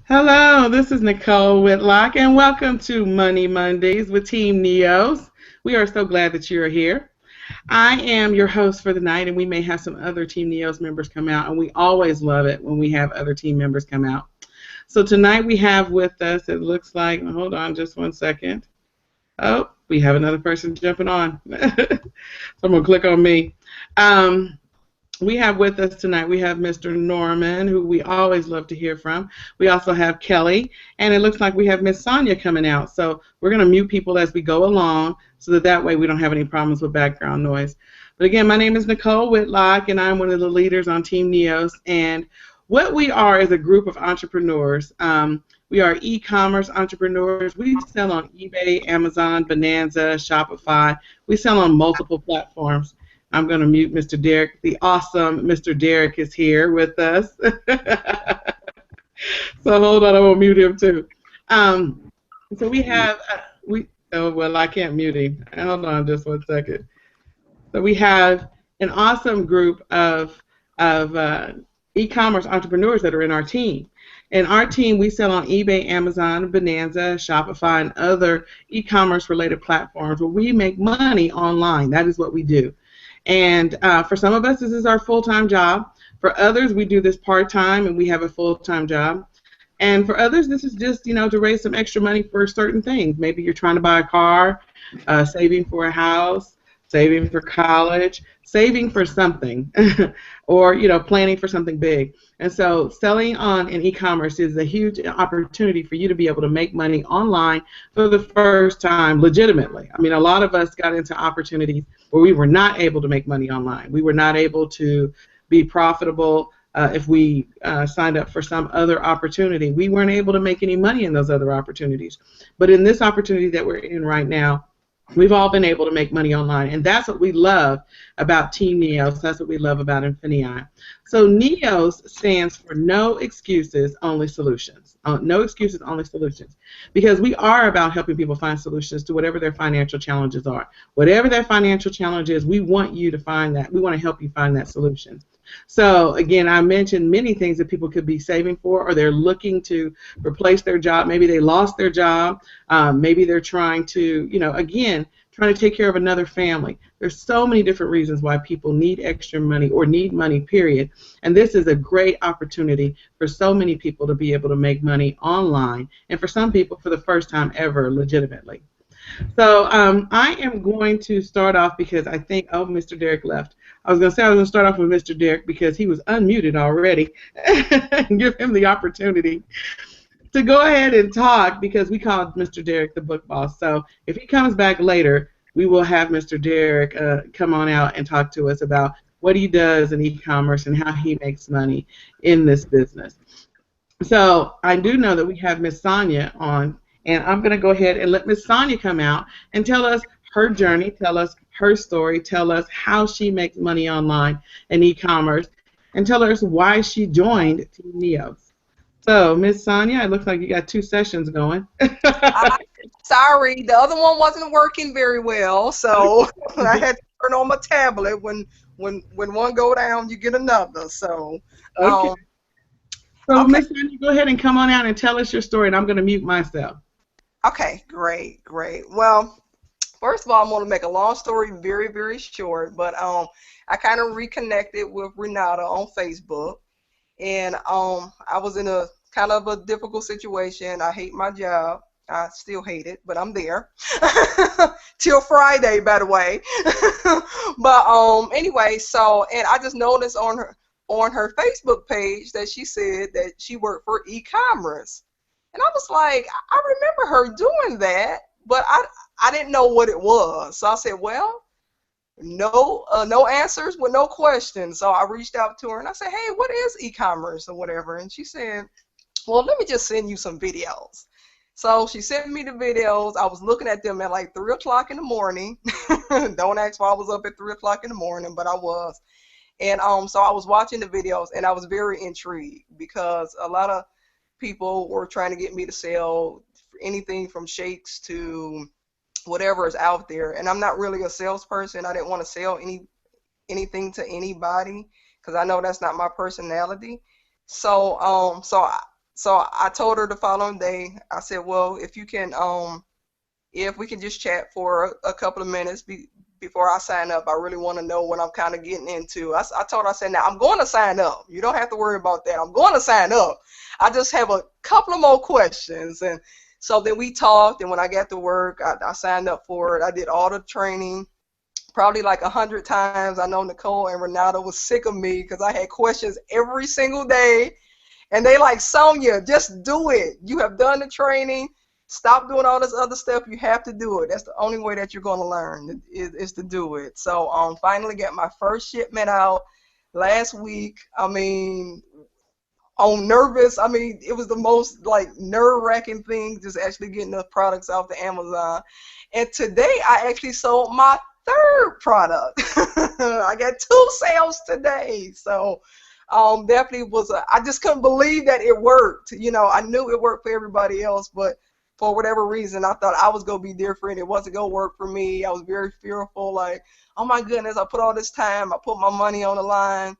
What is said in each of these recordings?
Hello, this is Nicole Whitlock, and welcome to Money Mondays with Team NEOS. We are so glad that you're here. I am your host for the night, and we may have some other Team NEOS members come out, and we always love it when we have other team members come out. So tonight we have with us, it looks like, hold on just one second. Oh, we have another person jumping on. So I'm going to click on me. Um, we have with us tonight, we have Mr. Norman, who we always love to hear from. We also have Kelly, and it looks like we have Miss Sonia coming out. So we're going to mute people as we go along so that way we don't have any problems with background noise. But again, my name is Nicole Whitlock, and I'm one of the leaders on Team NEOS. And what we are is a group of entrepreneurs. We are e-commerce entrepreneurs. We sell on eBay, Amazon, Bonanza, Shopify. We sell on multiple platforms. I'm going to mute Mr. Derek. The awesome Mr. Derek is here with us. So hold on, I will mute him too. So we have, oh, well, I can't mute him. Hold on just one second. So we have an awesome group of e-commerce entrepreneurs that are in our team. In our team, we sell on eBay, Amazon, Bonanza, Shopify, and other e-commerce related platforms where we make money online. That is what we do. And for some of us, this is our full-time job. For others, we do this part-time and we have a full-time job. And for others, this is just, to raise some extra money for certain things. Maybe you're trying to buy a car, saving for a house, saving for college, saving for something, or, planning for something big. And so selling on an e-commerce is a huge opportunity for you to be able to make money online for the first time legitimately. I mean, a lot of us got into opportunities where we were not able to make money online. We were not able to be profitable if we signed up for some other opportunity. We weren't able to make any money in those other opportunities. But in this opportunity that we're in right now, we've all been able to make money online, and that's what we love about Team NEOS. That's what we love about INFINii. So NEOS stands for No Excuses, Only Solutions. No excuses, only solutions. Because we are about helping people find solutions to whatever their financial challenges are. Whatever their financial challenge is, we want you to find that. We want to help you find that solution. So again, I mentioned many things that people could be saving for, or they're looking to replace their job. Maybe they lost their job. Maybe they're trying to, again, trying to take care of another family. There's so many different reasons why people need extra money or need money, period. And this is a great opportunity for so many people to be able to make money online, and for some people for the first time ever, legitimately. So I am going to start off because I think, oh, Mr. Derek left. I was going to start off with Mr. Derek because he was unmuted already and give him the opportunity to go ahead and talk, because we called Mr. Derek the book boss. So if he comes back later, we will have Mr. Derek come on out and talk to us about what he does in e-commerce and how he makes money in this business. So I do know that we have Miss Sonia on, and I'm going to go ahead and let Miss Sonia come out and tell us her journey, tell us her story, tell us how she makes money online in e-commerce, and tell us why she joined Team NEOS. So, Miss Sonia, it looks like you got two sessions going. Sorry, the other one wasn't working very well, so I had to turn on my tablet. When one go down, you get another. So, Okay. So, okay. Miss Sonia, go ahead and come on out and tell us your story, and I'm going to mute myself. Okay, great. Well, first of all, I'm going to make a long story very, very short, but I kind of reconnected with Renata on Facebook, and I was in a kind of a difficult situation. I hate my job. I still hate it, but I'm there till Friday, by the way. But anyway, so, and I just noticed on her Facebook page that she said that she worked for e-commerce, and I was like, I remember her doing that, but I didn't know what it was. So I said, well, no answers with no questions. So I reached out to her and I said, hey, what is e-commerce or whatever? And she said, well, let me just send you some videos. So she sent me the videos. I was looking at them at like 3 o'clock in the morning. Don't ask why I was up at 3 o'clock in the morning, but I was. And so I was watching the videos and I was very intrigued because a lot of people were trying to get me to sell anything from shakes to whatever is out there, and I'm not really a salesperson. I didn't want to sell anything to anybody because I know that's not my personality. So So I told her the following day, I said, well, if we can just chat for a couple of minutes before I sign up, I really want to know what I'm kind of getting into. I told her, I said, now I'm going to sign up. You don't have to worry about that. I'm going to sign up. I just have a couple of more questions. And so then we talked, and when I got to work, I signed up for it. I did all the training, probably like 100 times. I know Nicole and Renata was sick of me because I had questions every single day. And they like, Sonia, just do it. You have done the training. Stop doing all this other stuff. You have to do it. That's the only way that you're going to learn is to do it. So finally got my first shipment out last week. I mean, I'm nervous. I mean, it was the most like nerve-wracking thing, just actually getting the products off the Amazon. And today I actually sold my third product. I got 2 sales today. So definitely I just couldn't believe that it worked. You know, I knew it worked for everybody else, but for whatever reason, I thought I was going to be different. It wasn't going to work for me. I was very fearful, like, oh my goodness, I put all this time, I put my money on the line,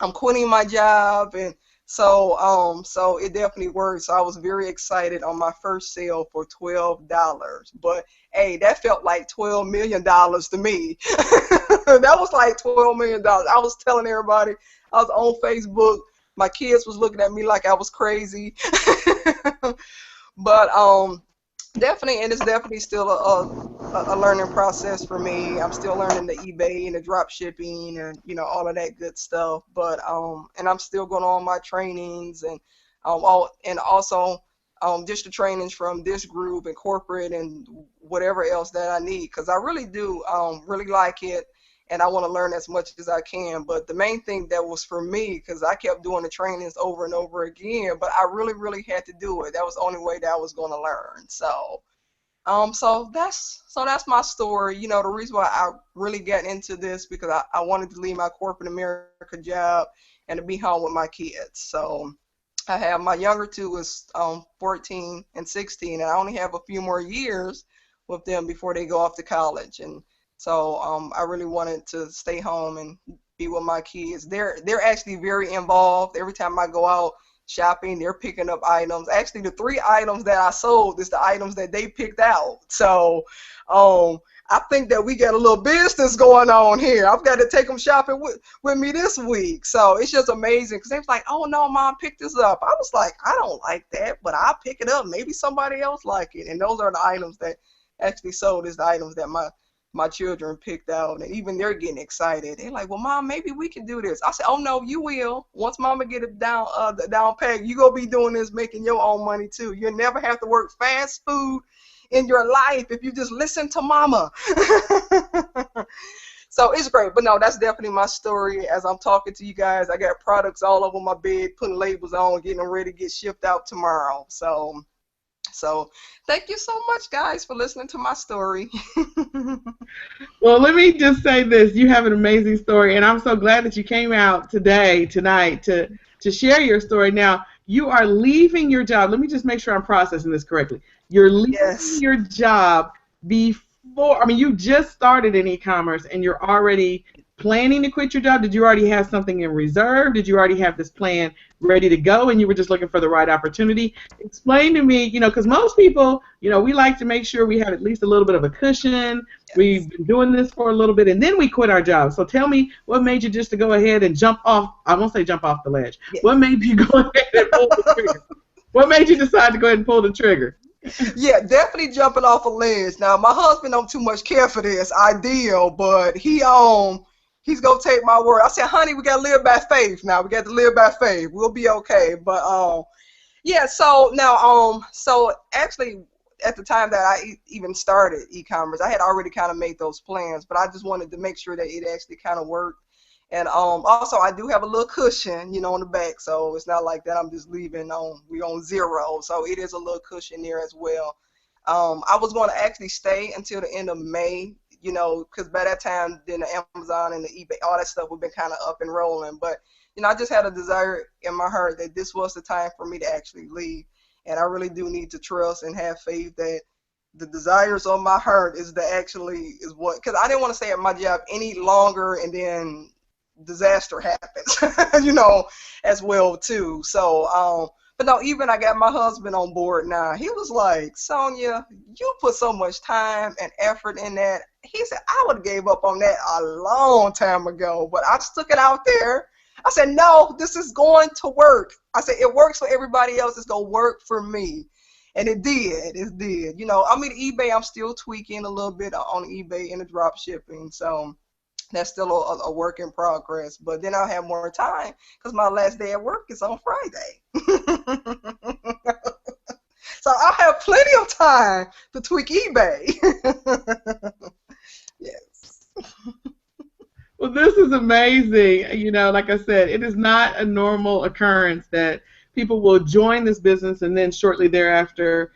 I'm quitting my job. And so it definitely worked. So I was very excited on my first sale for $12. But hey, that felt like $12 million to me. That was like $12 million. I was telling everybody, I was on Facebook. My kids was looking at me like I was crazy. But definitely, and it's definitely still a learning process for me. I'm still learning the eBay and the drop shipping and all of that good stuff. But and I'm still going on my trainings and also just the trainings from this group and corporate and whatever else that I need, because I really do really like it. And I want to learn as much as I can. But the main thing that was for me, because I kept doing the trainings over and over again, but I really, really had to do it. That was the only way that I was going to learn. So, so that's my story. You know, the reason why I really got into this because I wanted to leave my corporate America job and to be home with my kids. So I have my younger two is 14 and 16, and I only have a few more years with them before they go off to college. And so I really wanted to stay home and be with my kids. They're actually very involved. Every time I go out shopping, they're picking up items. Actually, the 3 items that I sold is the items that they picked out. So I think that we got a little business going on here. I've got to take them shopping with me this week. So it's just amazing because they was like, oh, no, Mom, pick this up. I was like, I don't like that, but I'll pick it up. Maybe somebody else like it. And those are the items that actually sold is the items that my children picked out, and even they're getting excited. They're like, well, Mom, maybe we can do this. I said, oh, no, you will. Once Mama get it down pack, you going to be doing this, making your own money, too. You'll never have to work fast food in your life if you just listen to Mama. So it's great. But, no, that's definitely my story. As I'm talking to you guys, I got products all over my bed, putting labels on, getting them ready to get shipped out tomorrow. So thank you so much, guys, for listening to my story. Well, let me just say this. You have an amazing story, and I'm so glad that you came out tonight, to share your story. Now, you are leaving your job. Let me just make sure I'm processing this correctly. You're leaving your job before, I mean, you just started in e-commerce, and you're already planning to quit your job. Did you already have something in reserve? Did you already have this plan ready to go, and you were just looking for the right opportunity? Explain to me, because most people, we like to make sure we have at least a little bit of a cushion. Yes. We've been doing this for a little bit, and then we quit our job. So tell me, what made you just to go ahead and jump off, I won't say jump off the ledge. Yes. What made you go ahead and pull the trigger? What made you decide to go ahead and pull the trigger? Yeah, definitely jumping off a ledge. Now, my husband don't too much care for this ideal, but he's gonna take my word. I said, honey, we gotta live by faith now. We got to live by faith. We'll be okay. But yeah, so now so actually at the time that I even started e-commerce, I had already kind of made those plans, but I just wanted to make sure that it actually kind of worked. And also I do have a little cushion, on the back, so it's not like that I'm just leaving we on zero. So it is a little cushion there as well. I was going to actually stay until the end of May, because by that time, then the Amazon and the eBay, all that stuff would have been kind of up and rolling. But, I just had a desire in my heart that this was the time for me to actually leave. And I really do need to trust and have faith that the desires of my heart is what, because I didn't want to stay at my job any longer and then disaster happens, as well, too. So But no, even I got my husband on board now. He was like, Sonia, you put so much time and effort in that. He said, I would have gave up on that a long time ago, but I stuck it out there. I said, no, this is going to work. I said, it works for everybody else. It's going to work for me. And it did. It did. You know, I mean, eBay, I'm still tweaking a little bit on eBay and the drop shipping. So that's still a work in progress. But then I'll have more time because my last day at work is on Friday. So I'll have plenty of time to tweak eBay. Yes. Well, this is amazing. You know, like I said, it is not a normal occurrence that people will join this business and then shortly thereafter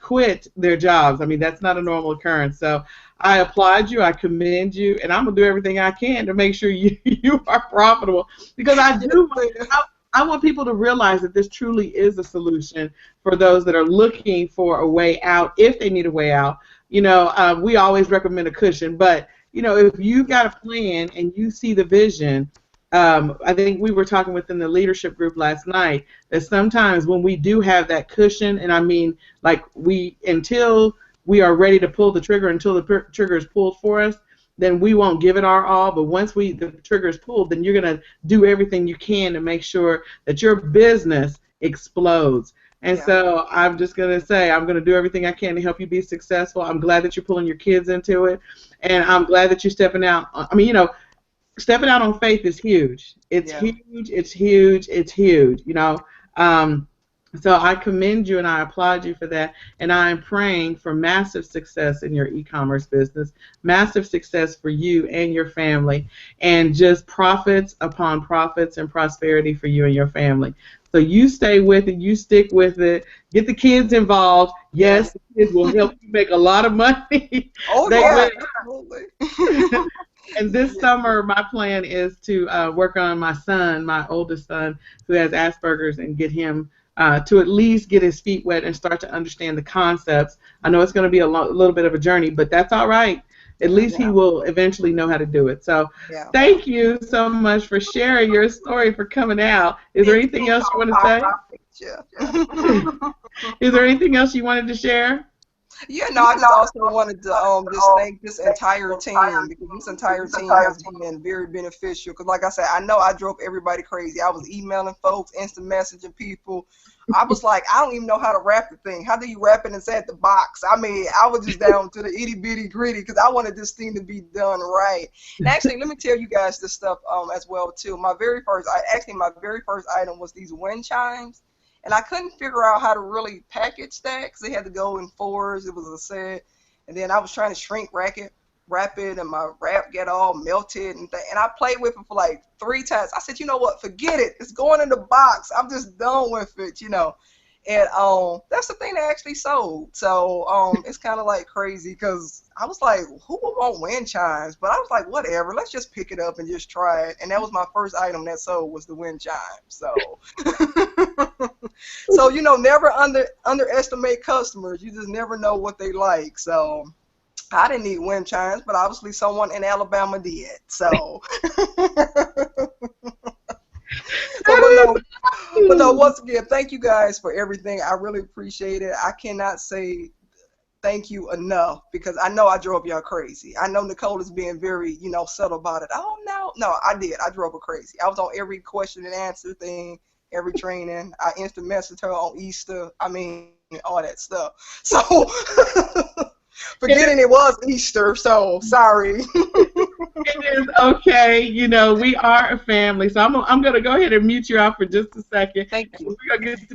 quit their jobs. I mean, that's not a normal occurrence. So I applaud you, I commend you, and I'm going to do everything I can to make sure you are profitable, because I want people to realize that this truly is a solution for those that are looking for a way out, if they need a way out. You know, we always recommend a cushion, but, you know, if you've got a plan and you see the vision, I think we were talking within the leadership group last night that sometimes when we do have that cushion, and I mean, like, until we are ready to pull the trigger, until the trigger is pulled for us, then we won't give it our all. But once the trigger is pulled, then you're going to do everything you can to make sure that your business explodes. And so I'm just going to say, I'm going to do everything I can to help you be successful. I'm glad that you're pulling your kids into it, and I'm glad that you're stepping out. I mean, you know, stepping out on faith is huge. It's huge. It's huge. It's huge. You know, so I commend you and I applaud you for that. And I am praying for massive success in your e-commerce business, massive success for you and your family, and just profits upon profits and prosperity for you and your family. So you stay with it. You stick with it. Get the kids involved. Yes, the kids will help you make a lot of money. Oh, yeah, absolutely. And this summer, my plan is to work on my son, my oldest son, who has Asperger's, and get him to at least get his feet wet and start to understand the concepts. I know it's going to be a little bit of a journey, but that's all right. At least he will eventually know how to do it. So thank you so much for sharing your story, for coming out. Is there anything else you want to say? Is there anything else you wanted to share? Yeah, no, I just also wanted to just thank this entire team, because this entire team has been very beneficial. Because like I said, I know I drove everybody crazy. I was emailing folks, instant messaging people. I was like, I don't even know how to wrap the thing. How do you wrap it inside the box? I mean, I was just down to the itty bitty gritty because I wanted this thing to be done right. And actually, let me tell you guys this stuff as well too. My very first item was these wind chimes. And I couldn't figure out how to really package that because they had to go in fours. It was a set. And then I was trying to shrink wrap it, and my wrap get all melted. And I played with it for like 3 times. I said, you know what? Forget it. It's going in the box. I'm just done with it, you know. And that's the thing that actually sold. So it's kind of like crazy because I was like, who would want wind chimes? But I was like, whatever. Let's just pick it up and just try it. And that was my first item that sold, was the wind chimes. So, so you know, never underestimate customers. You just never know what they like. So I didn't need wind chimes, but obviously someone in Alabama did. So. But no, once again, thank you guys for everything. I really appreciate it. I cannot say thank you enough because I know I drove y'all crazy. I know Nicole is being very, you know, subtle about it. Oh, no, I did. I drove her crazy. I was on every question and answer thing, every training. I instant messaged her on Easter. I mean, all that stuff. So, forgetting it was Easter, so sorry. It is okay. You know, we are a family. So I'm going to go ahead and mute you out for just a second. Thank you.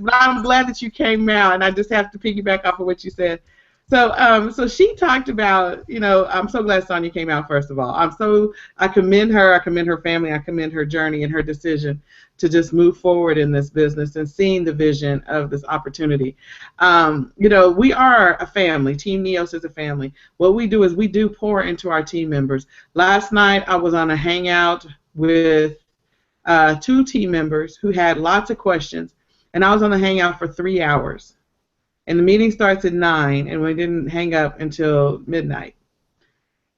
But I'm glad that you came out, and I just have to piggyback off of what you said. So, so she talked about, you know, I'm so glad Sonia came out, first of all. I commend her. I commend her family. I commend her journey and her decision to just move forward in this business and seeing the vision of this opportunity. You know, we are a family. Team NEOS is a family. What we do is we do pour into our team members. Last night I was on a Hangout with 2 team members who had lots of questions, and I was on the Hangout for 3 hours. And the meeting starts at 9, and we didn't hang up until midnight.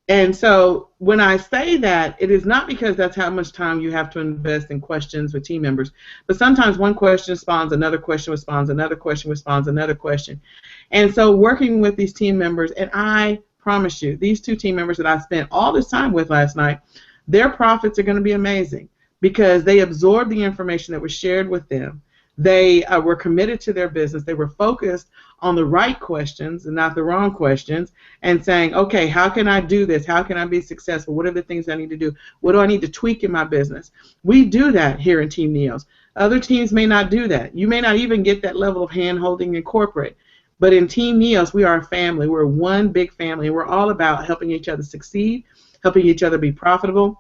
And so when I say that, it is not because that's how much time you have to invest in questions with team members, but sometimes one question spawns another question, responds another question, responds another question. And so working with these team members, and I promise you, these two team members that I spent all this time with last night, their profits are going to be amazing because they absorbed the information that was shared with them. They were committed to their business. They were focused on the right questions and not the wrong questions, and saying, okay, how can I do this? How can I be successful? What are the things I need to do? What do I need to tweak in my business? We do that here in Team NEOS. Other teams may not do that. You may not even get that level of hand-holding in corporate. But in Team NEOS, we are a family. We're one big family. We're all about helping each other succeed, helping each other be profitable,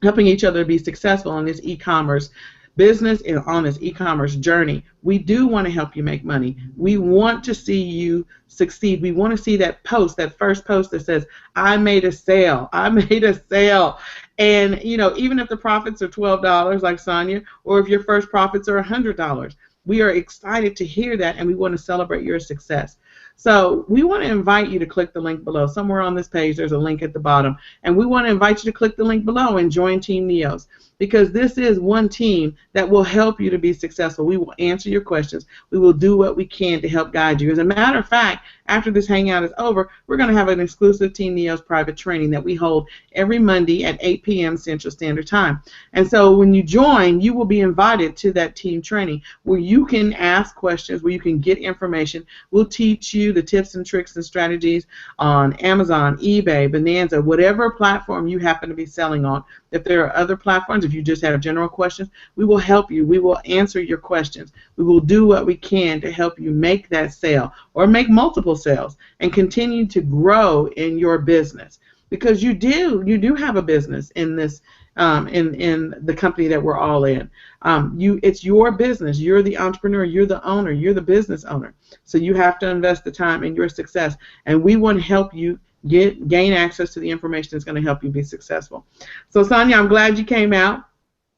helping each other be successful in this e-commerce business and on this e-commerce journey. We do want to help you make money. We want to see you succeed. We want to see that post, that first post that says, I made a sale. I made a sale. And, you know, even if the profits are $12 like Sonia, or if your first profits are $100, we are excited to hear that, and we want to celebrate your success. So we want to invite you to click the link below. Somewhere on this page, there's a link at the bottom. And we want to invite you to click the link below and join Team NEOS, because this is one team that will help you to be successful. We will answer your questions. We will do what we can to help guide you. As a matter of fact, after this hangout is over, we're going to have an exclusive Team NEOS private training that we hold every Monday at 8 p.m. Central Standard Time. And so when you join, you will be invited to that team training where you can ask questions, where you can get information. We'll teach you the tips and tricks and strategies on Amazon, eBay, Bonanza, whatever platform you happen to be selling on. If there are other platforms, if you just have general questions, we will help you. We will answer your questions. We will do what we can to help you make that sale or make multiple sales and continue to grow in your business, because you do have a business in this in the company that we're all in. It's your business. You're the entrepreneur. You're the owner. You're the business owner. So you have to invest the time in your success, and we want to help you gain access to the information that's going to help you be successful. So Sonia, I'm glad you came out.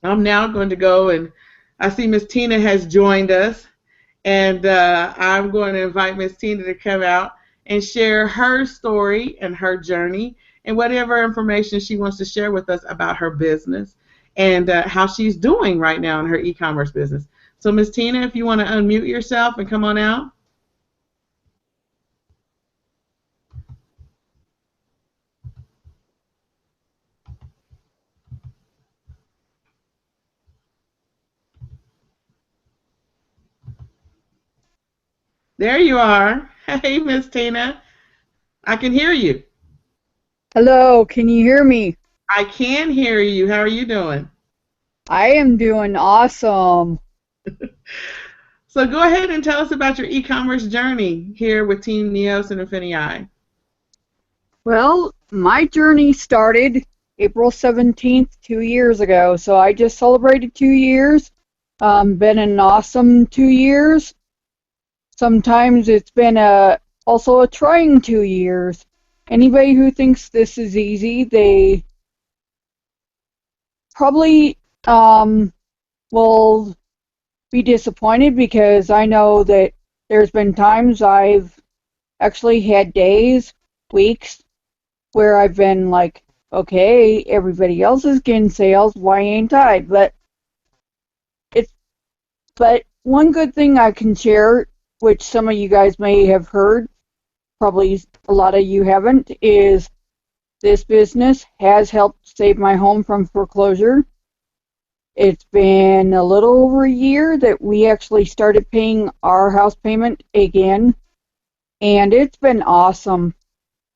I'm now going to go, and I see Miss Tina has joined us, and I'm going to invite Miss Tina to come out and share her story and her journey and whatever information she wants to share with us about her business and how she's doing right now in her e-commerce business. So Miss Tina, if you want to unmute yourself and come on out. There you are. Hey, Miss Tina. I can hear you. Hello, can you hear me? I can hear you. How are you doing? I am doing awesome. So go ahead and tell us about your e-commerce journey here with Team NEOS and INFINii. Well, my journey started April 17th, 2 years ago. So I just celebrated 2 years. Been an awesome 2 years. Sometimes it's been also a trying 2 years. Anybody who thinks this is easy, they probably will be disappointed, because I know that there's been times I've actually had days, weeks, where I've been like, okay, everybody else is getting sales, why ain't I? But one good thing I can share, which some of you guys may have heard, probably a lot of you haven't, is this business has helped save my home from foreclosure. It's been a little over a year that we actually started paying our house payment again, and it's been awesome.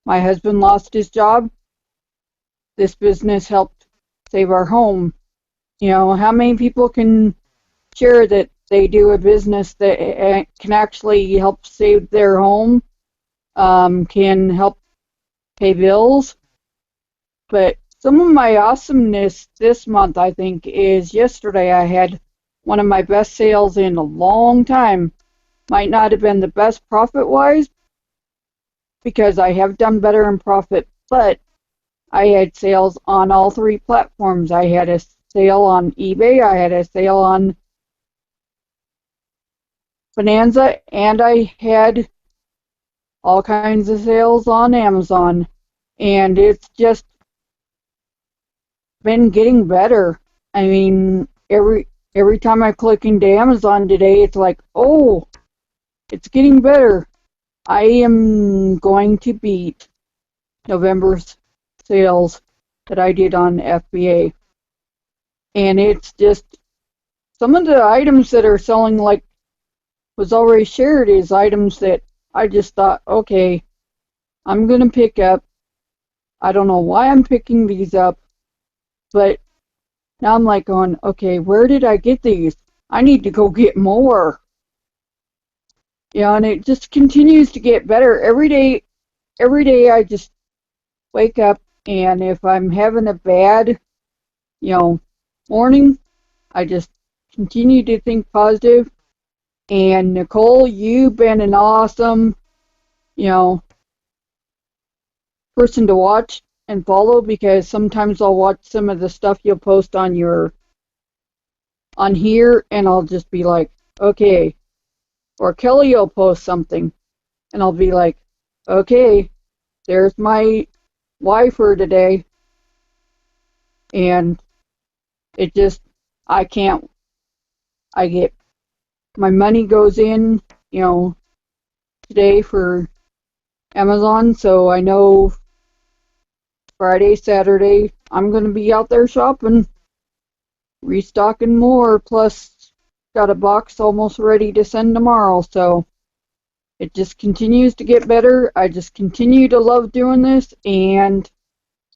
My husband lost his job. This business helped save our home. You know, how many people can share that they do a business that can actually help save their home, can help pay bills? But some of my awesomeness this month, I think, is yesterday I had one of my best sales in a long time. Might not have been the best profit-wise, because I have done better in profit, but I had sales on all three platforms. I had a sale on eBay, I had a sale on Bonanza, and I had all kinds of sales on Amazon. and it's just been getting better. I mean, every time I click into Amazon today, it's like, oh, it's getting better. I am going to beat November's sales that I did on FBA. And it's just some of the items that are selling, like was already shared, is items that I just thought, okay, I'm going to pick up. I don't know why I'm picking these up, but now I'm like going, okay, where did I get these? I need to go get more. Yeah, and it just continues to get better every day. Every day I just wake up, and if I'm having a bad, morning, I just continue to think positive. And Nicole, you've been an awesome, you know, person to watch and follow, because sometimes I'll watch some of the stuff you'll post on here, and I'll just be like, okay. Or Kelly will post something, and I'll be like, okay, there's my why for today. And it just, I can't, I get, my money goes in, today for Amazon, so I know Friday, Saturday, I'm going to be out there shopping, restocking more, plus got a box almost ready to send tomorrow, so it just continues to get better. I just continue to love doing this, and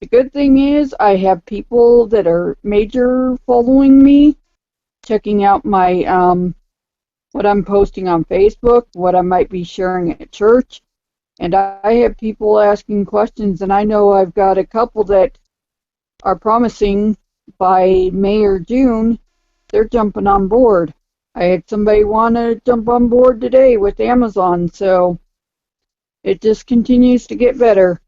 the good thing is I have people that are major following me, checking out my what I'm posting on Facebook, what I might be sharing at church, and I have people asking questions, and I know I've got a couple that are promising by May or June they're jumping on board. I had somebody want to jump on board today with Amazon, so it just continues to get better.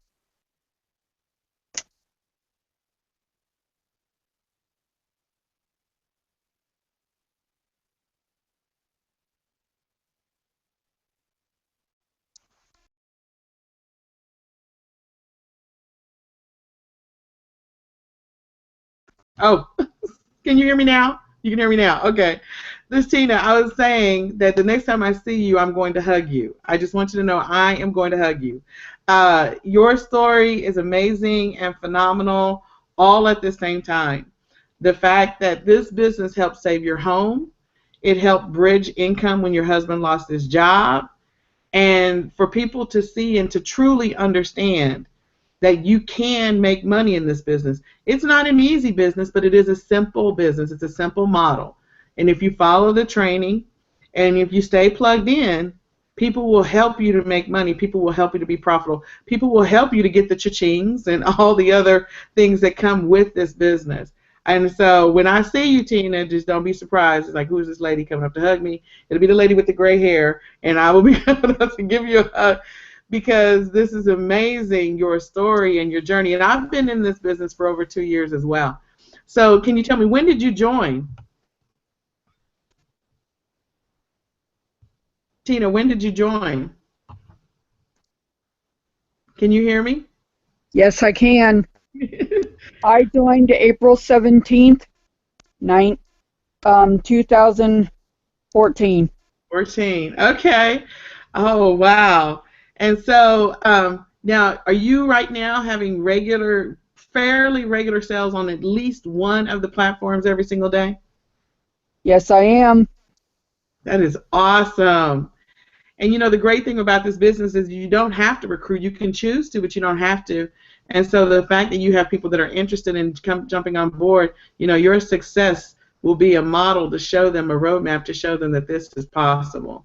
Oh, can you hear me now? You can hear me now. Okay. This Tina, I was saying that the next time I see you, I'm going to hug you. I just want you to know I am going to hug you. Your story is amazing and phenomenal all at the same time. The fact that this business helped save your home, it helped bridge income when your husband lost his job, and for people to see and to truly understand that you can make money in this business. It's not an easy business, but it is a simple business. It's a simple model. And if you follow the training and if you stay plugged in, people will help you to make money. People will help you to be profitable. People will help you to get the cha-chings and all the other things that come with this business. And so when I see you, Tina, just don't be surprised. It's like, who's this lady coming up to hug me? It'll be the lady with the gray hair, and I will be able to give you a hug, because this is amazing, your story and your journey. And I've been in this business for over 2 years as well. So can you tell me, when did you join? Tina, when did you join? Can you hear me? Yes, I can. I joined April 17th, 2014. 14. Okay. Oh, wow. And so now, are you right now having fairly regular sales on at least one of the platforms every single day? Yes, I am. That is awesome. And you know, the great thing about this business is you don't have to recruit. You can choose to, but you don't have to. And so the fact that you have people that are interested in jumping on board, your success will be a model to show them, a roadmap to show them that this is possible.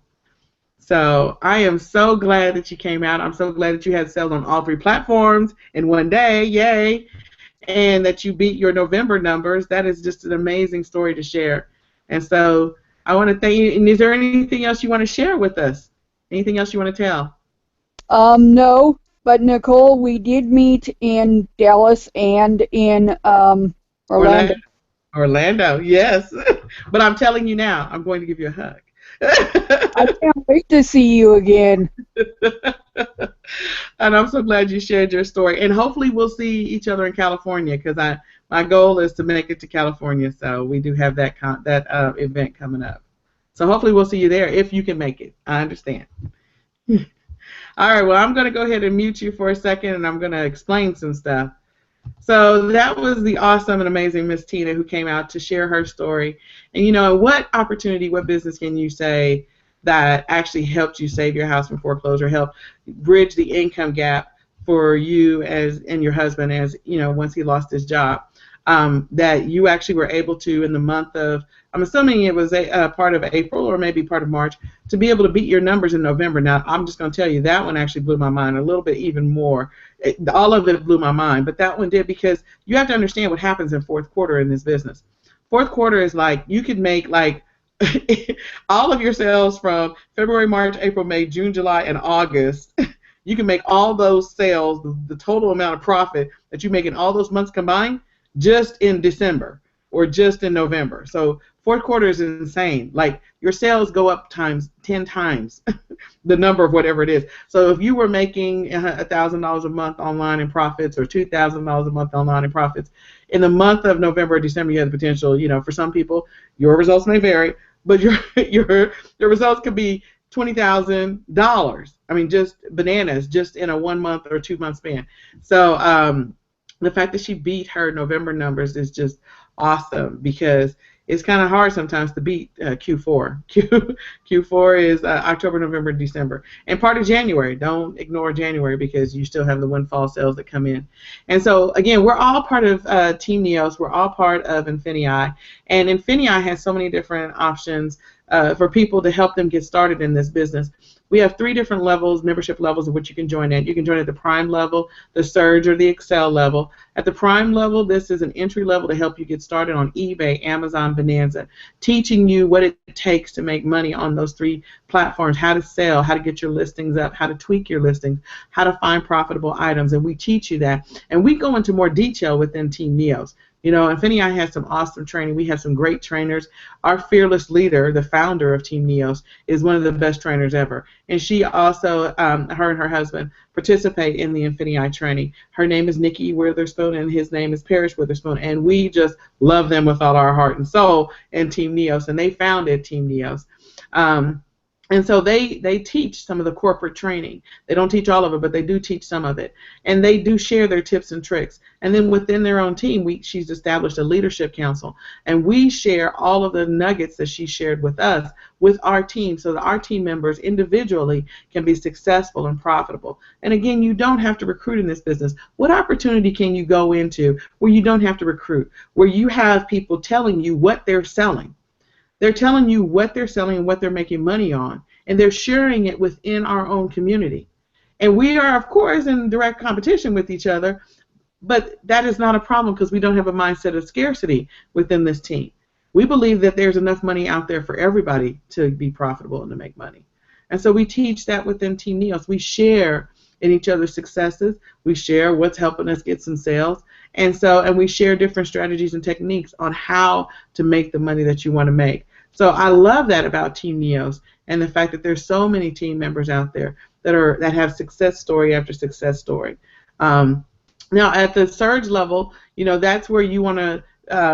So I am so glad that you came out. I'm so glad that you had sales on all 3 platforms in one day. Yay. And that you beat your November numbers. That is just an amazing story to share. And so I want to thank you. And is there anything else you want to share with us? Anything else you want to tell? No, but Nicole, we did meet in Dallas and in Orlando. Orlando, yes. But I'm telling you now, I'm going to give you a hug. I can't wait to see you again. And I'm so glad you shared your story. And hopefully we'll see each other in California, because my goal is to make it to California. So we do have that event coming up. So hopefully we'll see you there if you can make it. I understand. All right, well, I'm going to go ahead and mute you for a second, and I'm going to explain some stuff. So that was the awesome and amazing Miss Tina, who came out to share her story. And, you know, what opportunity, what business can you say that actually helped you save your house from foreclosure, help bridge the income gap for you and your husband, as, you know, once he lost his job, that you actually were able to, in the month of, I'm assuming it was a part of April or maybe part of March, to be able to beat your numbers in November. Now, I'm just going to tell you, that one actually blew my mind a little bit even more. All of it blew my mind, but that one did, because you have to understand what happens in fourth quarter in this business. Fourth quarter is like, you could make like all of your sales from February, March, April, May, June, July, and August. You can make all those sales, the total amount of profit that you make in all those months combined, just in December or just in November. So fourth quarter is insane. Like, your sales go up 10 times the number of whatever it is. So if you were making $1,000 a month online in profits, or $2,000 a month online in profits, in the month of November or December, you have the potential, you know, for some people, your results may vary, but your results could be $20,000. I mean, just bananas, just in a 1 month or 2 month span. So the fact that she beat her November numbers is just awesome, because it's kind of hard sometimes to beat Q4. Q4 is October, November, December, and part of January. Don't ignore January, because you still have the windfall sales that come in. And so, again, we're all part of Team NEOS. We're all part of INFINii, and INFINii has so many different options for people to help them get started in this business. We have 3 different levels, membership levels, of which you can join at. You can join at the Prime level, the Surge, or the Excel level. At the Prime level, this is an entry level to help you get started on eBay, Amazon, Bonanza, teaching you what it takes to make money on those 3 platforms, how to sell, how to get your listings up, how to tweak your listings, how to find profitable items, and we teach you that. And we go into more detail within Team NEOS. You know, INFINii has some awesome training. We have some great trainers. Our fearless leader, the founder of Team NEOS, is one of the best trainers ever. And she also, her and her husband, participate in the INFINii training. Her name is Nikki Witherspoon, and his name is Parrish Witherspoon. And we just love them with all our heart and soul in Team NEOS. And they founded Team NEOS. And so they teach some of the corporate training. They don't teach all of it, but they do teach some of it. And they do share their tips and tricks. And then within their own team, she's established a leadership council. And we share all of the nuggets that she shared with us with our team, so that our team members individually can be successful and profitable. And again, you don't have to recruit in this business. What opportunity can you go into where you don't have to recruit, where you have people telling you what they're selling? They're telling you what they're selling and what they're making money on, and they're sharing it within our own community. And we are, of course, in direct competition with each other, but that is not a problem, because we don't have a mindset of scarcity within this team. We believe that there's enough money out there for everybody to be profitable and to make money. And so we teach that within Team NEOS. We share in each other's successes. We share what's helping us get some sales. And we share different strategies and techniques on how to make the money that you want to make. So I love that about Team NEOS, and the fact that there's so many team members out there that have success story after success story. Now at the Surge level, you know, that's where you want to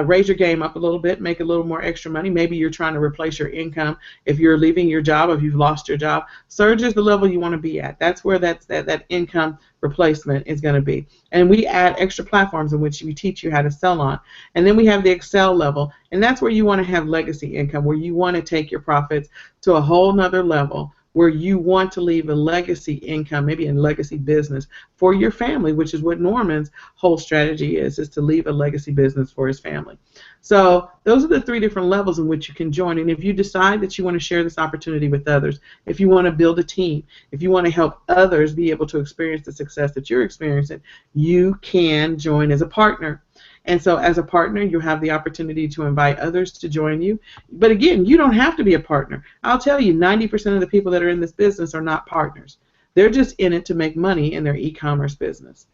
raise your game up a little bit, make a little more extra money. Maybe you're trying to replace your income if you're leaving your job, if you've lost your job. Surge is the level you want to be at. That's where that income replacement is going to be. And we add extra platforms in which we teach you how to sell on. And then we have the Excel level, and that's where you want to have legacy income, where you want to take your profits to a whole nother level, where you want to leave a legacy income, maybe a legacy business for your family, which is what Norman's whole strategy is to leave a legacy business for his family. So those are the 3 different levels in which you can join. And if you decide that you want to share this opportunity with others, if you want to build a team, if you want to help others be able to experience the success that you're experiencing, you can join as a partner. And so as a partner, you have the opportunity to invite others to join you. But again, you don't have to be a partner. I'll tell you, 90% of the people that are in this business are not partners. They're just in it to make money in their e-commerce business.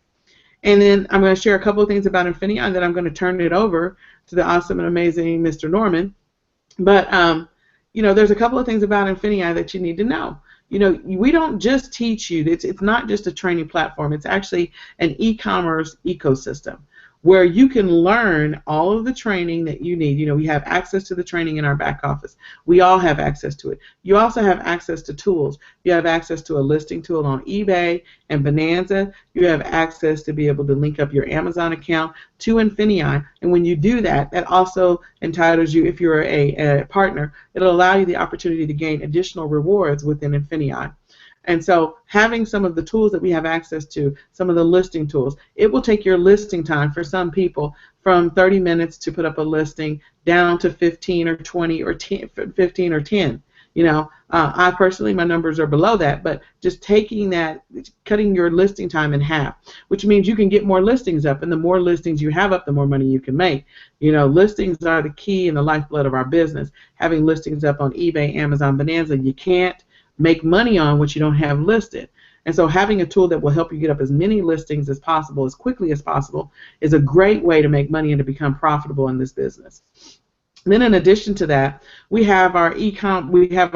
And then I'm going to share a couple of things about INFINii, and then I'm going to turn it over to the awesome and amazing Mr. Norman. But, you know, there's a couple of things about INFINii that you need to know. You know, we don't just teach you. It's not just a training platform. It's actually an e-commerce ecosystem where you can learn all of the training that you need. You know, we have access to the training in our back office. We all have access to it. You also have access to tools. You have access to a listing tool on eBay and Bonanza. You have access to be able to link up your Amazon account to INFINii. And when you do that, that also entitles you, if you're a partner, it'll allow you the opportunity to gain additional rewards within INFINii. And so having some of the tools that we have access to, some of the listing tools, it will take your listing time for some people from 30 minutes to put up a listing down to 15 or 20 or 10, 15 or 10. You know, I personally, my numbers are below that, but just taking that, cutting your listing time in half, which means you can get more listings up, and the more listings you have up, the more money you can make. You know, listings are the key and the lifeblood of our business. Having listings up on eBay, Amazon, Bonanza, you can't make money on what you don't have listed. And so having a tool that will help you get up as many listings as possible, as quickly as possible, is a great way to make money and to become profitable in this business. Then in addition to that, we have our INFINii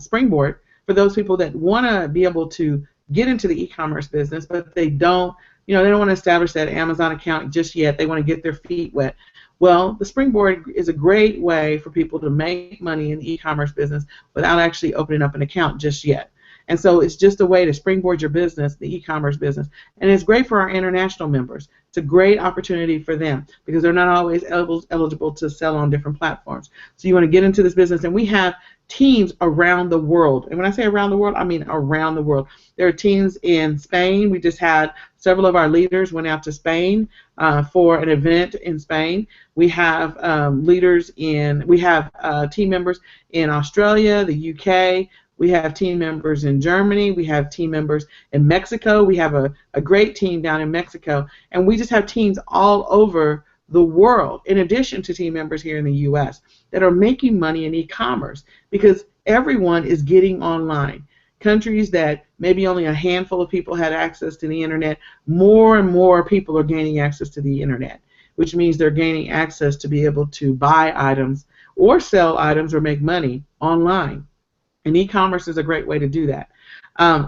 Springboard for those people that want to be able to get into the e-commerce business, but they don't, you know, they don't want to establish that Amazon account just yet. They want to get their feet wet. Well, the Springboard is a great way for people to make money in the e-commerce business without actually opening up an account just yet. And so it's just a way to springboard your business, the e-commerce business. And it's great for our international members. It's a great opportunity for them because they're not always eligible to sell on different platforms. So you want to get into this business, and we have teams around the world. And when I say around the world, I mean around the world. There are teams in Spain. We just had several of our leaders went out to Spain for an event in Spain. We have team members in Australia, the UK. We have team members in Germany. We have team members in Mexico. We have a great team down in Mexico. And we just have teams all over the world, in addition to team members here in the U.S., that are making money in e-commerce because everyone is getting online. Countries that maybe only a handful of people had access to the internet, more and more people are gaining access to the internet, which means they're gaining access to be able to buy items or sell items or make money online. And e-commerce is a great way to do that.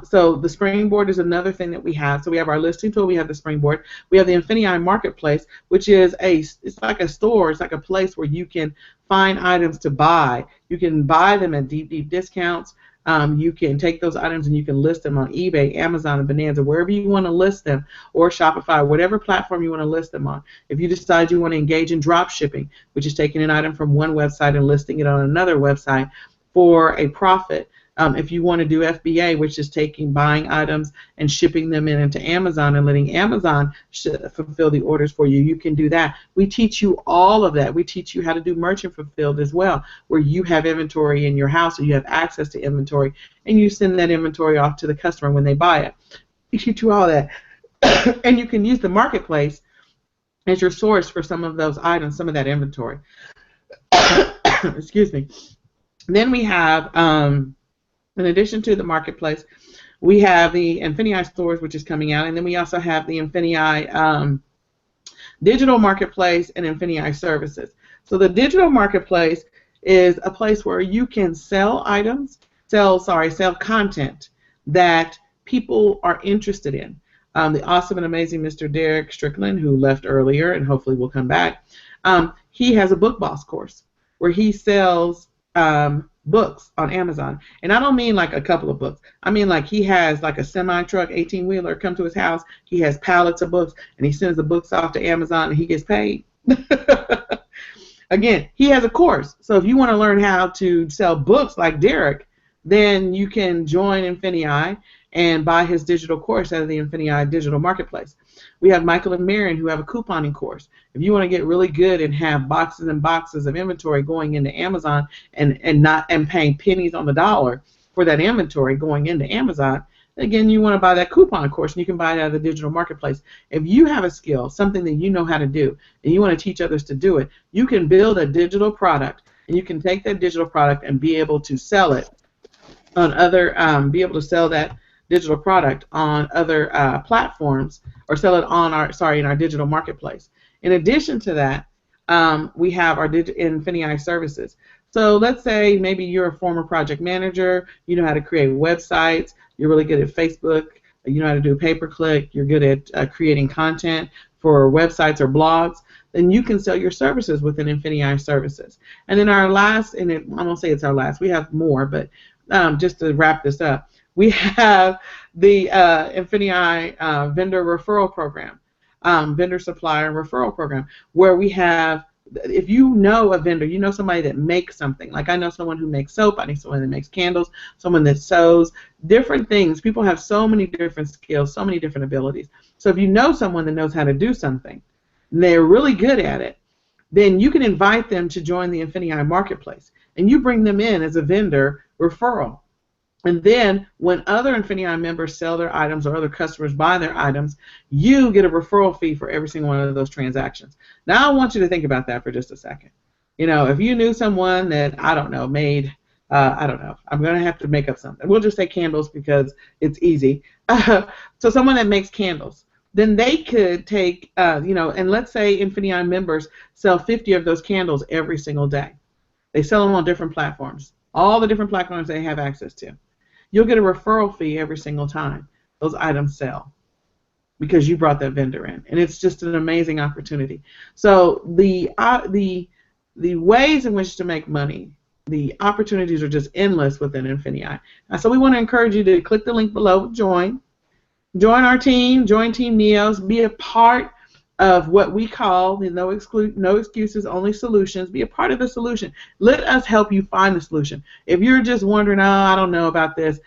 So the Springboard is another thing that we have. So we have our listing tool, we have the Springboard, we have the INFINii Marketplace, which is it's like a store, it's like a place where you can find items to buy. You can buy them at deep, deep discounts. You can take those items and you can list them on eBay, Amazon, and Bonanza, wherever you want to list them, or Shopify, whatever platform you want to list them on. If you decide you want to engage in drop shipping, which is taking an item from one website and listing it on another website for a profit. If you want to do FBA, which is buying items and shipping them into Amazon and letting Amazon fulfill the orders for you, you can do that. We teach you all of that. We teach you how to do merchant fulfilled as well, where you have inventory in your house or you have access to inventory, and you send that inventory off to the customer when they buy it. We teach you all that. And you can use the marketplace as your source for some of those items, some of that inventory. Excuse me. Then we have, in addition to the marketplace, we have the INFINii stores, which is coming out, and then we also have the INFINii digital marketplace and INFINii services. So the digital marketplace is a place where you can sell content that people are interested in. The awesome and amazing Mr. Derek Strickland, who left earlier and hopefully will come back, he has a Book Boss course where he sells books on Amazon. And I don't mean like a couple of books. I mean like he has like a semi-truck, 18-wheeler come to his house. He has pallets of books, and he sends the books off to Amazon, and he gets paid. Again, he has a course. So if you want to learn how to sell books like Derek, then you can join INFINii and buy his digital course out of the INFINii digital marketplace. We have Michael and Marion who have a couponing course. If you want to get really good and have boxes and boxes of inventory going into Amazon and paying pennies on the dollar for that inventory going into Amazon, again, you want to buy that coupon course, and you can buy it out of the digital marketplace. If you have a skill, something that you know how to do, and you want to teach others to do it, you can build a digital product, and you can take that digital product and be able to sell it on other, that digital product on other platforms, or sell it on in our digital marketplace. In addition to that, we have our INFINii services. So let's say maybe you're a former project manager, you know how to create websites, you're really good at Facebook, you know how to do pay-per-click, you're good at creating content for websites or blogs, then you can sell your services within INFINii services. And then our last, and I won't say it's our last, we have more, but just to wrap this up, we have the INFINii vendor referral program, vendor supplier referral program, where we have, if you know a vendor, you know somebody that makes something. Like I know someone who makes soap, I know someone that makes candles, someone that sews, different things. People have so many different skills, so many different abilities. So if you know someone that knows how to do something, and they're really good at it, then you can invite them to join the INFINii marketplace. And you bring them in as a vendor referral. And then when other INFINii members sell their items or other customers buy their items, you get a referral fee for every single one of those transactions. Now I want you to think about that for just a second. You know, if you knew someone that, I don't know, made, I don't know, I'm going to have to make up something. We'll just say candles because it's easy. So someone that makes candles, then they could take, you know, and let's say INFINii members sell 50 of those candles every single day. They sell them on different platforms, all the different platforms they have access to. You'll get a referral fee every single time those items sell because you brought that vendor in, and it's just an amazing opportunity. So the ways in which to make money, the opportunities are just endless within INFINii. So we want to encourage you to click the link below, join our team, join Team NEOS, be a part of what we call the no excuses, only solutions. Be a part of the solution. Let us help you find the solution. If you're just wondering, oh, I don't know about this,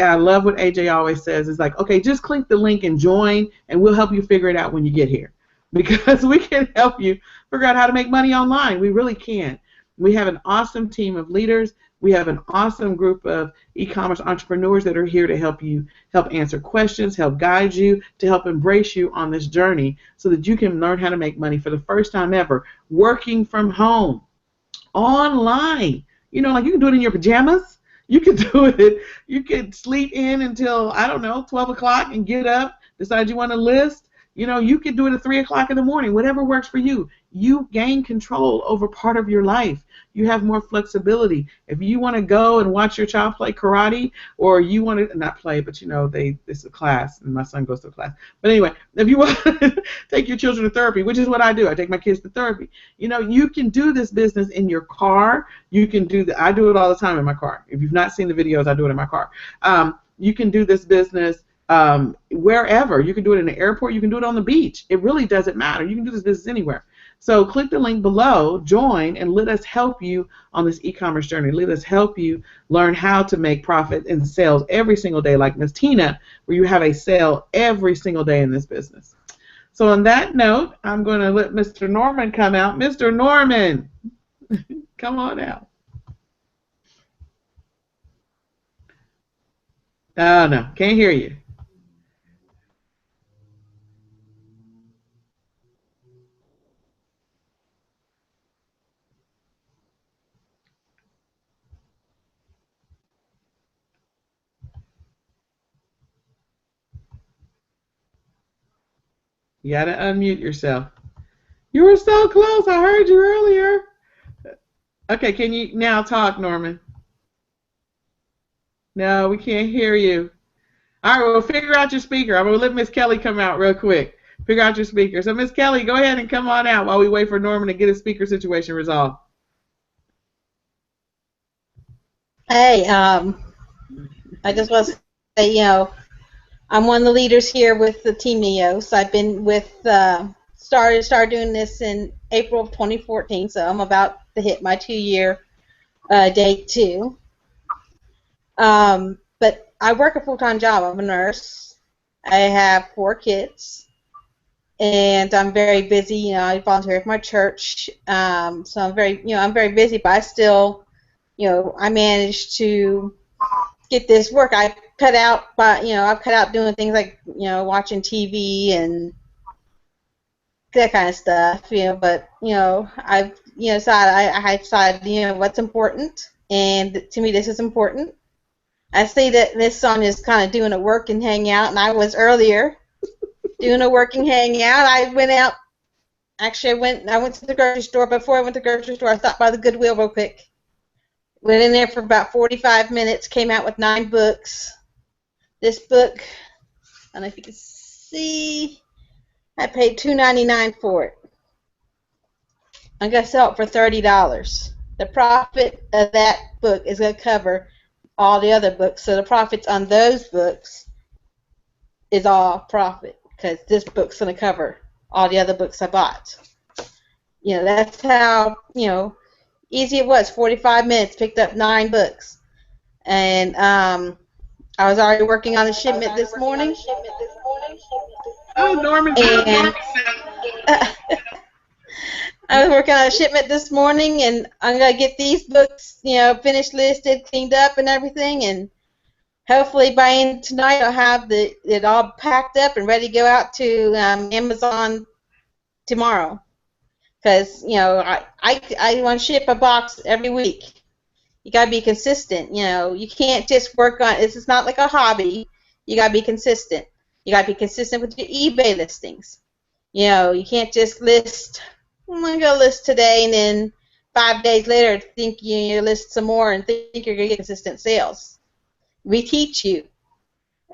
I love what AJ always says. It's like, okay, just click the link and join, and we'll help you figure it out when you get here. Because we can help you figure out how to make money online. We really can. We have an awesome team of leaders. We have an awesome group of e-commerce entrepreneurs that are here to help you, help answer questions, help guide you, to help embrace you on this journey so that you can learn how to make money for the first time ever, working from home, online. You know, like you can do it in your pajamas. You can do it. You could sleep in until, I don't know, 12 o'clock and get up, decide you want to list. You know, you could do it at 3 o'clock in the morning, whatever works for you. You gain control over part of your life. You have more flexibility. If you want to go and watch your child play karate, or you want to, not play, but you know, it's a class, and my son goes to a class. But anyway, if you want to take your children to therapy, which is what I do, I take my kids to therapy. You know, you can do this business in your car. You can do I do it all the time in my car. If you've not seen the videos, I do it in my car. You can do this business wherever. You can do it in the airport. You can do it on the beach. It really doesn't matter. You can do this business anywhere. So click the link below, join, and let us help you on this e-commerce journey. Let us help you learn how to make profit and sales every single day, like Ms. Tina, where you have a sale every single day in this business. So on that note, I'm going to let Mr. Norman come out. Mr. Norman, come on out. Oh, no, can't hear you. You got to unmute yourself. You were so close. I heard you earlier. Okay, can you now talk, Norman? No, we can't hear you. All right, well, figure out your speaker. I'm going to let Miss Kelly come out real quick. Figure out your speaker. So, Miss Kelly, go ahead and come on out while we wait for Norman to get his speaker situation resolved. Hey, I just want to say, you know, I'm one of the leaders here with the Team NEOS. I've been with, started doing this in April of 2014, so I'm about to hit my 2-year date too. But I work a full-time job. I'm a nurse. I have 4 kids, and I'm very busy. You know, I volunteer with my church, so I'm very busy. But I still, you know, I managed to get this work. I've cut out doing things like, you know, watching TV and that kind of stuff. You know, but you know, I decided, you know, what's important, and to me, this is important. I see that Miss Sonia's kind of doing a work and hangout, and I was earlier doing a work and hangout. I went out. Actually, I went to the grocery store. Before I went to the grocery store, I stopped by the Goodwill real quick. Went in there for about 45 minutes, came out with 9 books. This book, I don't know if you can see, I paid $2.99 for it. I'm going to sell it for $30. The profit of that book is going to cover all the other books. So the profits on those books is all profit because this book's going to cover all the other books I bought. You know, that's how, you know, easy it was. 45 minutes, picked up 9 books. And I was already working on a shipment this morning. Oh, Norman. And I was working on a shipment this morning, and I'm going to get these books, you know, finished, listed, cleaned up, and everything. And hopefully by tonight I'll have it all packed up and ready to go out to Amazon tomorrow. Because, you know, I want to ship a box every week. You got to be consistent. You know, you can't just work on this. Is not like a hobby. You got to be consistent. You got to be consistent with your eBay listings. You know, you can't just list, I'm going to go list today, and then 5 days later think you list some more and think you're going to get consistent sales. We teach you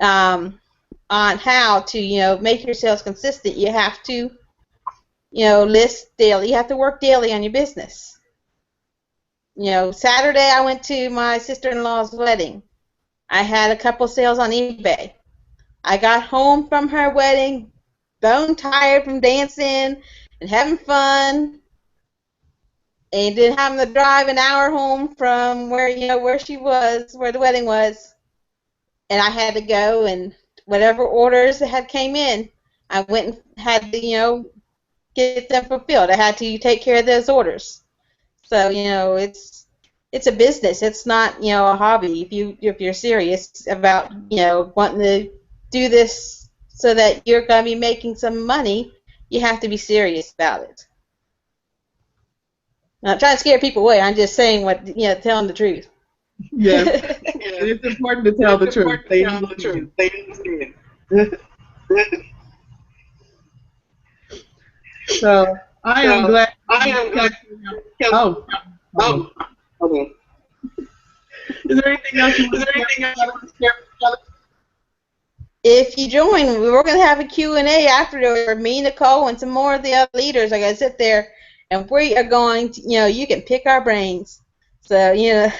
on how to, you know, make your sales consistent. You have to, you know, list daily. You have to work daily on your business. You know, Saturday I went to my sister-in-law's wedding. I had a couple sales on eBay. I got home from her wedding bone tired from dancing and having fun, and then having to drive an hour home from where, you know, where she was, where the wedding was. And I had to go, and whatever orders that had came in, I went and had to, you know, get them fulfilled. I had to take care of those orders. So, you know, it's a business. It's not, you know, a hobby. If you're serious about, you know, wanting to do this so that you're going to be making some money, you have to be serious about it. I'm not trying to scare people away. I'm just saying what, you know, telling the truth. Yes. It's important to tell the truth. They understand. So I am glad. Oh. Okay. Is there anything else you want to share? If you join, we're going to have a Q&A after me, Nicole, and some more of the other leaders are going to sit there, and we are going to, you know, you can pick our brains. So, you know,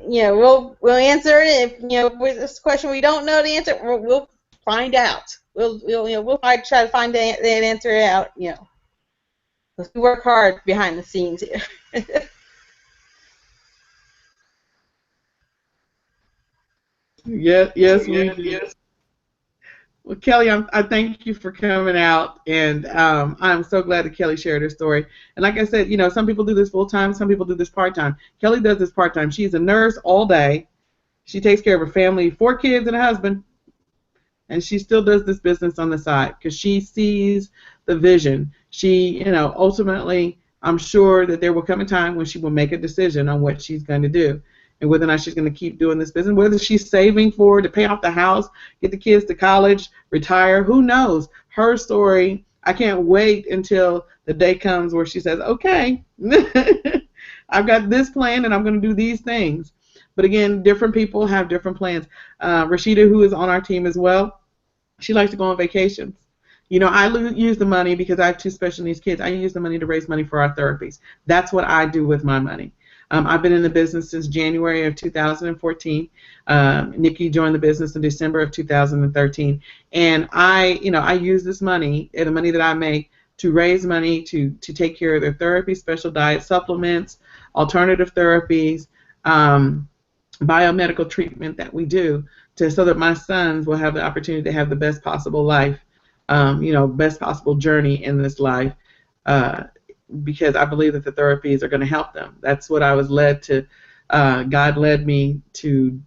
you know, we'll answer it. If, you know, with this question we don't know the answer, we'll find out. We'll try to find that answer out. You know, because we work hard behind the scenes here. Yes, we do. Well, Kelly, I thank you for coming out, and I'm so glad that Kelly shared her story. And like I said, you know, some people do this full time, some people do this part time. Kelly does this part time. She's a nurse all day. She takes care of her family, 4 kids and a husband, and she still does this business on the side because she sees the vision. She, you know, ultimately, I'm sure that there will come a time when she will make a decision on what she's going to do, and whether or not she's going to keep doing this business, whether she's saving for to pay off the house, get the kids to college, retire, who knows? Her story, I can't wait until the day comes where she says, okay, I've got this plan and I'm going to do these things. But again, different people have different plans. Rashida, who is on our team as well, she likes to go on vacations. You know, I use the money because I have 2 special needs kids. I use the money to raise money for our therapies. That's what I do with my money. I've been in the business since January of 2014. Nikki joined the business in December of 2013. And I use this money, the money that I make, to raise money to take care of their therapy, special diet supplements, alternative therapies, biomedical treatment that we do, so that my sons will have the opportunity to have the best possible life, best possible journey in this life. Because I believe that the therapies are going to help them. That's what I was led to. God led me to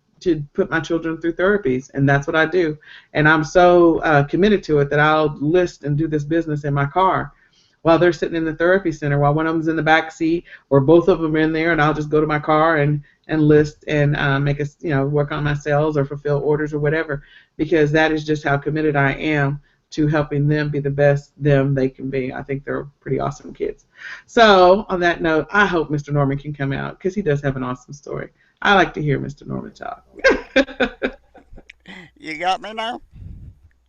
put my children through therapies, and that's what I do. And I'm so committed to it that I'll list and do this business in my car while they're sitting in the therapy center, while one of them's in the back seat, or both of them are in there, and I'll just go to my car and list and make us, work on my sales or fulfill orders or whatever, because that is just how committed I am to helping them be the best them they can be. I think they're pretty awesome kids. So on that note, I hope Mr. Norman can come out because he does have an awesome story. I like to hear Mr. Norman talk. You got me now?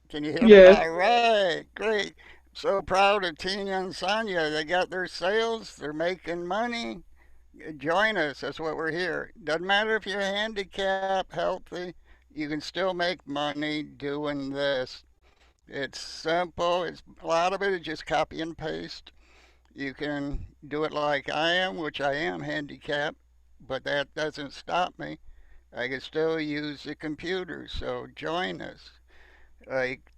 Can you hear me? Yes. All right, great. So proud of Tina and Sonia. They got their sales, they're making money. Join us. That's what we're here. Doesn't matter if you're handicapped, healthy, you can still make money doing this. It's simple. It's a lot of it is just copy and paste. You can do it like I am, which I am handicapped, but that doesn't stop me. I can still use the computer, so join us. Like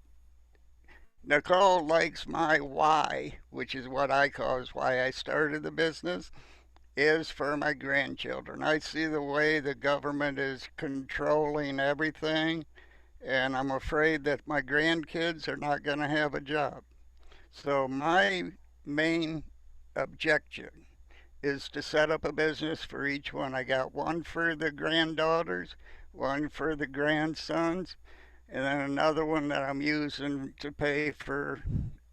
Nicole likes my why, which is what I call is why I started the business, is for my grandchildren. I see the way the government is controlling everything, and I'm afraid that my grandkids are not going to have a job. So my main objection is to set up a business for each one. I got one for the granddaughters, one for the grandsons, and then another one that I'm using to pay for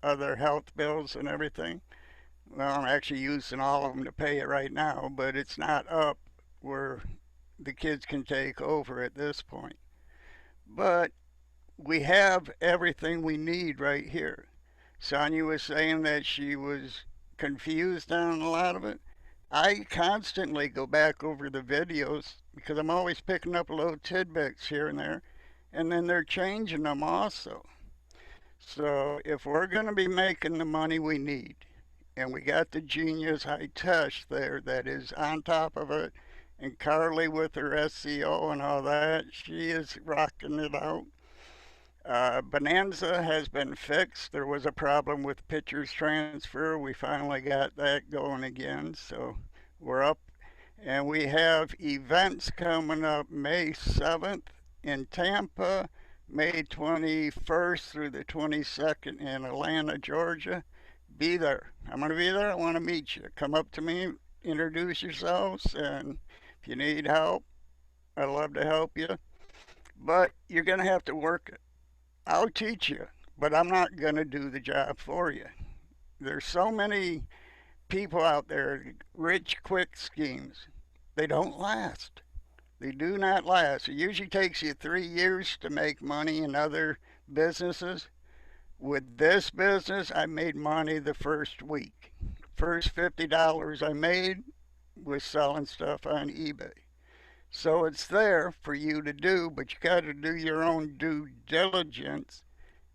other health bills and everything. Well, I'm actually using all of them to pay it right now, but it's not up where the kids can take over at this point. But we have everything we need right here. Sonia was saying that she was confused on a lot of it. I constantly go back over the videos because I'm always picking up little tidbits here and there, and then they're changing them also. So if we're going to be making the money we need, and we got the genius high touch there that is on top of it, and Carly with her SEO and all that, she is rocking it out. Bonanza has been fixed. There was a problem with pictures transfer. We finally got that going again, so we're up. And we have events coming up May 7th in Tampa, May 21st through the 22nd in Atlanta, Georgia. Be there. I'm going to be there. I want to meet you. Come up to me, introduce yourselves, and if you need help, I'd love to help you. But you're going to have to work it. I'll teach you, but I'm not going to do the job for you. There's so many people out there, rich quick schemes. They don't last. They do not last. It usually takes you 3 years to make money in other businesses. With this business, I made money the first week. First $50 I made was selling stuff on eBay. So it's there for you to do, but you got to do your own due diligence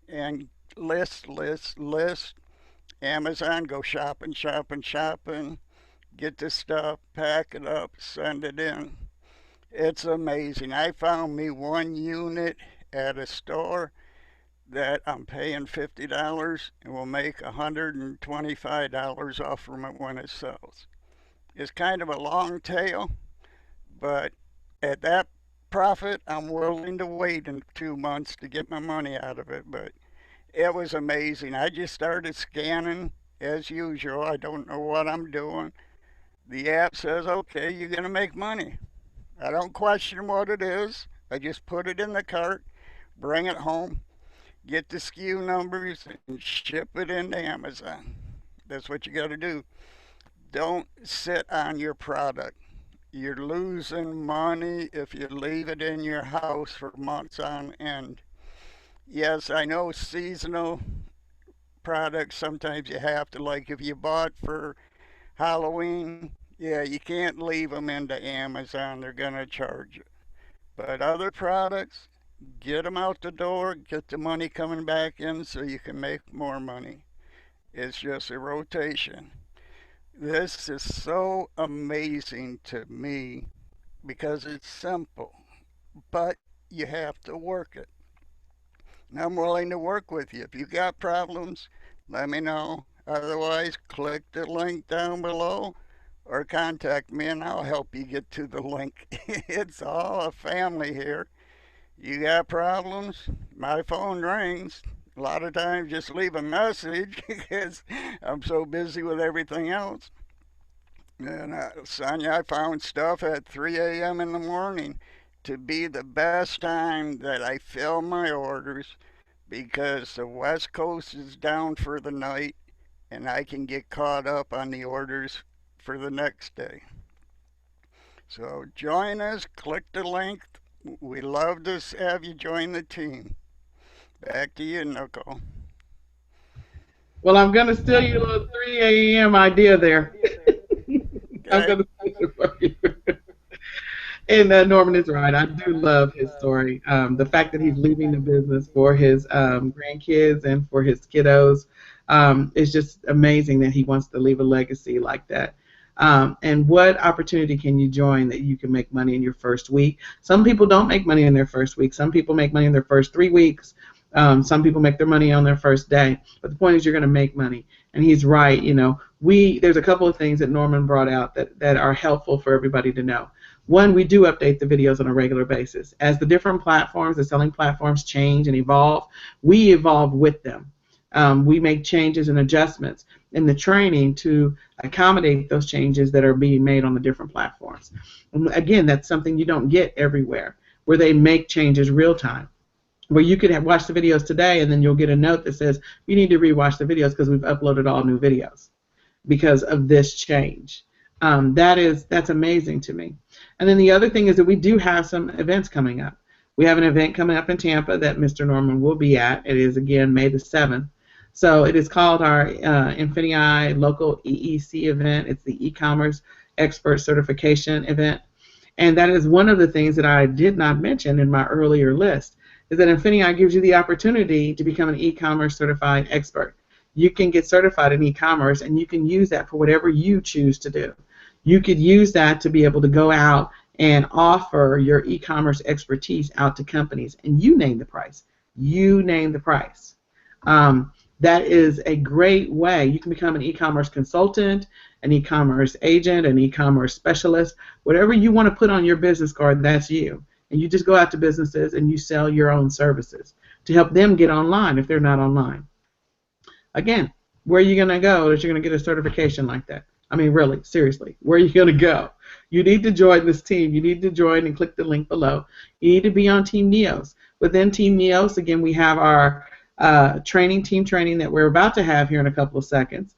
and list. Amazon, go shopping, shopping, shopping. Get the stuff, pack it up, send it in. It's amazing. I found me one unit at a store that I'm paying $50 and will make $125 off from it when it sells. It's kind of a long tail, but at that profit, I'm willing to wait in 2 months to get my money out of it. But it was amazing. I just started scanning as usual. I don't know what I'm doing. The app says, okay, you're going to make money. I don't question what it is. I just put it in the cart, bring it home, get the SKU numbers, and ship it into Amazon. That's what you got to do. Don't sit on your product. You're losing money if you leave it in your house for months on end. Yes, I know seasonal products sometimes you have to, like if you bought for Halloween, yeah, you can't leave them into Amazon. They're going to charge you. But other products, get them out the door, get the money coming back in so you can make more money. It's just a rotation. This is so amazing to me because it's simple, but you have to work it. And I'm willing to work with you. If you got problems, let me know. Otherwise, click the link down below or contact me and I'll help you get to the link. It's all a family here. You got problems? My phone rings. A lot of times just leave a message because I'm so busy with everything else. And Sonia, I found stuff at 3 a.m. in the morning to be the best time that I fill my orders. because the West Coast is down for the night and I can get caught up on the orders for the next day. So join us, click the link. We love to have you join the team. Back to you, Nicole. Well, I'm going to steal your little 3 a.m. idea there. I'm Okay. going to steal it from you. And Norman is right. I do love his story. The fact that he's leaving the business for his grandkids and for his kiddos is just amazing that he wants to leave a legacy like that. And what opportunity can you join that you can make money in your first week? Some people don't make money in their first week. Some people make money in their first 3 weeks. Some people make their money on their first day. But the point is you're going to make money. And he's right. You know, there's a couple of things that Norman brought out that are helpful for everybody to know. One, we do update the videos on a regular basis. As the different platforms, the selling platforms change and evolve, we evolve with them. We make changes and adjustments in the training to accommodate those changes that are being made on the different platforms. And again, that's something you don't get everywhere, where they make changes real time, where you could watch the videos today and then you'll get a note that says you need to rewatch the videos because we've uploaded all new videos because of this change. That's amazing to me. And then the other thing is that we do have some events coming up. We have an event coming up in Tampa that Mr. Norman will be at. It is, again, May the 7th. So it is called our INFINii local EEC event. It's the e-commerce expert certification event. And that is one of the things that I did not mention in my earlier list, is that INFINii gives you the opportunity to become an e-commerce certified expert. You can get certified in e-commerce, and you can use that for whatever you choose to do. You could use that to be able to go out and offer your e-commerce expertise out to companies, and you name the price. You name the price. That is a great way. You can become an e-commerce consultant, an e-commerce agent, an e-commerce specialist. Whatever you want to put on your business card, that's you. And you just go out to businesses and you sell your own services to help them get online if they're not online. Again, where are you going to go that you're going to get a certification like that? I mean, really, seriously, where are you going to go? You need to join this team. You need to join and click the link below. You need to be on Team NEOS. Within Team NEOS, again, we have our team training that we're about to have here in a couple of seconds,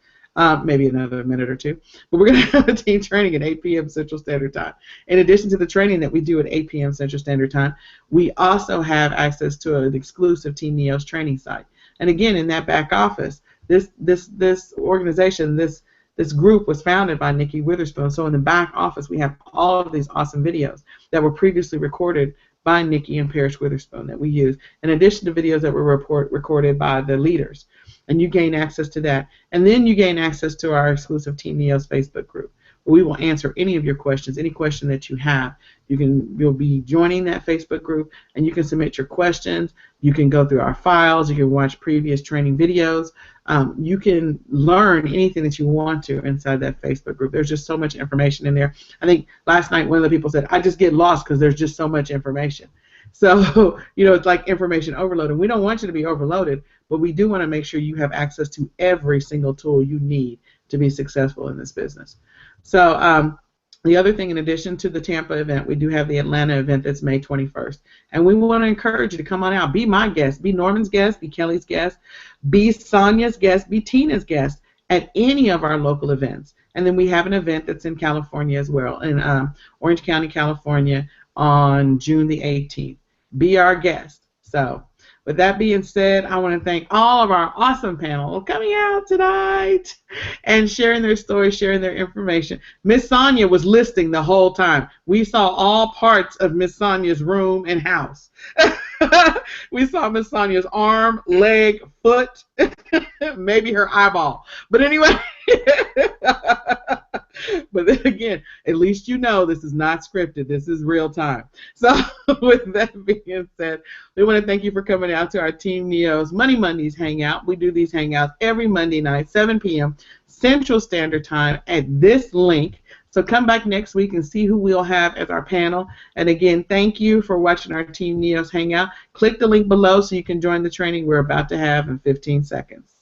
maybe another minute or two. But we're going to have a team training at 8 p.m. Central Standard Time. In addition to the training that we do at 8 p.m. Central Standard Time, we also have access to an exclusive Team NEOS training site. And again, in that back office, this organization, this group was founded by Nikki Witherspoon. So in the back office, we have all of these awesome videos that were previously recorded by Nikki and Parrish Witherspoon that we use, in addition to videos that were recorded by the leaders. And you gain access to that. And then you gain access to our exclusive Team NEOS Facebook group, where we will answer any of your questions, any question that you have. You'll be joining that Facebook group, and you can submit your questions. You can go through our files. You can watch previous training videos. You can learn anything that you want to inside that Facebook group. There's just so much information in there. I think last night one of the people said, I just get lost because there's just so much information. So, it's like information overload. And we don't want you to be overloaded, but we do want to make sure you have access to every single tool you need to be successful in this business. So the other thing, in addition to the Tampa event, we do have the Atlanta event that's May 21st. And we want to encourage you to come on out. Be my guest. Be Norman's guest. Be Kelly's guest. Be Sonia's guest. Be Tina's guest at any of our local events. And then we have an event that's in California as well, in Orange County, California, on June the 18th. Be our guest. So with that being said, I want to thank all of our awesome panel coming out tonight and sharing their stories, sharing their information. Miss Sonia was listening the whole time. We saw all parts of Miss Sonia's room and house. We saw Miss Sonia's arm, leg, foot, maybe her eyeball. But anyway, but then again, at least you know this is not scripted. This is real time. So with that being said, we want to thank you for coming out to our Team NEOS Money Mondays Hangout. We do these hangouts every Monday night, 7 p.m. Central Standard Time at this link. So come back next week and see who we'll have as our panel. And again, thank you for watching our Team NEOS Hangout. Click the link below so you can join the training we're about to have in 15 seconds.